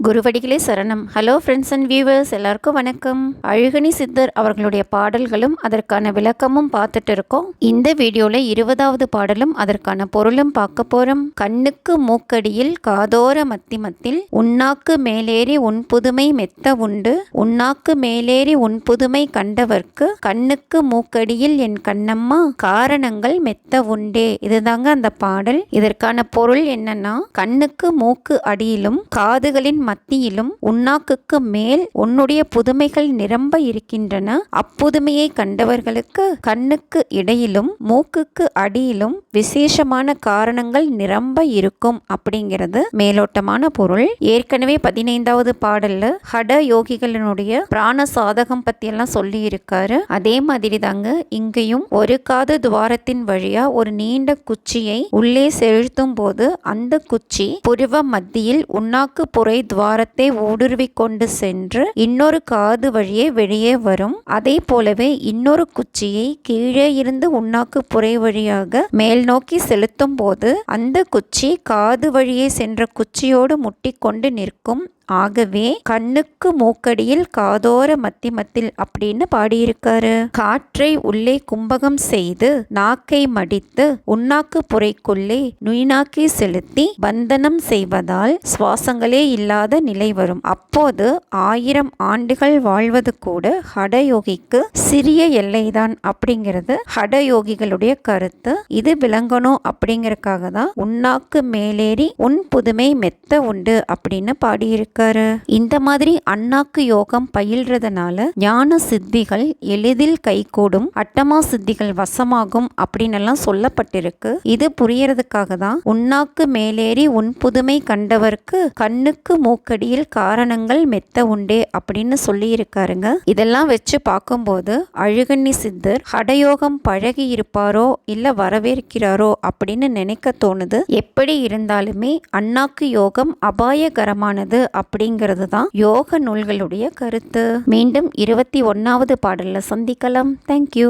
குருவடிகளே சரணம். Hello friends and viewers, எல்லாருக்கும் வணக்கம். அழுகணி சித்தர் அவர்களுடைய பாடல்களும் அதற்கான விளக்கமும் பார்த்துட்டு இருக்கோம். இந்த வீடியோவில் 20வது பாடலும் அதற்கான பொருளும் பார்க்க போகிறோம். கண்ணுக்கு மூக்கடியில் காதோர மத்திமத்தில் உன்னாக்கு மேலேறி உன் புதுமை மெத்த உண்டு, உன்னாக்கு மேலேறி உன் புதுமை கண்டவர்க்கு கண்ணுக்கு மூக்கடியில் என் கண்ணம்மா காரணங்கள் மெத்த உண்டே. இதுதாங்க அந்த பாடல். இதற்கான பொருள் என்னன்னா, கண்ணுக்கு மூக்கு அடியிலும் காதுகளின் மத்தியிலும் உன்னாக்குக்கு மேல் உன்னுடைய புதுமைகள் நிரம்ப இருக்கின்றன. அப்புதுமையை கண்டவர்களுக்கு கண்ணுக்கு இடையிலும் மூக்குக்கு அடியிலும் விசேஷமான காரணங்கள் நிரம்ப இருக்கும் அப்படிங்கிறது மேலோட்டமான பொருள். ஏற்கனவே 15வது பாடல்ல ஹட யோகிகளினுடைய பிராண சாதகம் பத்தி எல்லாம் சொல்லி இருக்காரு. அதே மாதிரி தாங்க இங்கேயும் ஒரு காது துவாரத்தின் வழியா ஒரு நீண்ட குச்சியை உள்ளே செலுத்தும் போது அந்த குச்சி புருவ மத்தியில் உன்னாக்கு புரை துவாரத்தை ஊடுருவி கொண்டு சென்று இன்னொரு காது வழியே வெளியே வரும். அதே போலவே இன்னொரு குச்சியை கீழே இருந்து உன்னாக்கு புரை வழியாக மேல் நோக்கி செலுத்தும் போது அந்த குச்சி காது வழியே சென்ற குச்சியோடு முட்டிக்கொண்டு நிற்கும். ஆகவே கண்ணுக்கு மூக்கடியில் காதோர மத்திமத்தில் அப்படின்னு பாடியிருக்காரு. காற்றை உள்ளே கும்பகம் செய்து நாக்கை மடித்து உன்னாக்கு புரைக்குள்ளே நுய்நாக்கி செலுத்தி பந்தனம் செய்வதால் சுவாசங்களே இல்லாத நிலை வரும். அப்போது 1000 ஆண்டுகள் வாழ்வது கூட ஹடயோகிக்கு சிறிய எல்லைதான் அப்படிங்கிறது ஹடயோகிகளுடைய கருத்து. இது விளங்கணும் அப்படிங்கறதுக்காக தான் உன்னாக்கு மேலேறி உன் புதுமை மெத்த உண்டு அப்படின்னு பாடியிருக்கு. இந்த மாதிரி அண்ணாக்கு யோகம் பயில்றதுனால ஞான சித்திகள் எளிதில் கைகூடும், அட்டமா சித்திகள் வசமாகும் அப்படின்னு எல்லாம் சொல்லப்பட்டிருக்கு. இது புரியறதுக்காக தான் உன்னாக்கு மேலேறி உன் புதுமை கண்டவர்க்கு கண்ணுக்கு மூக்கடியில் காரணங்கள் மெத்த உண்டே அப்படின்னு சொல்லி இருக்காருங்க. இதெல்லாம் வச்சு பார்க்கும்போது அழுகண்ணி சித்தர் ஹடயோகம் பழகி இருப்பாரோ இல்ல வரவேற்கிறாரோ அப்படின்னு நினைக்க தோணுது. எப்படி இருந்தாலுமே அண்ணாக்கு யோகம் அபாயகரமானது அப்படிங்கிறது தான் யோக நூல்களுடைய கருத்து. மீண்டும் 21வது பாடல்ல சந்திக்கலாம். தேங்க்யூ.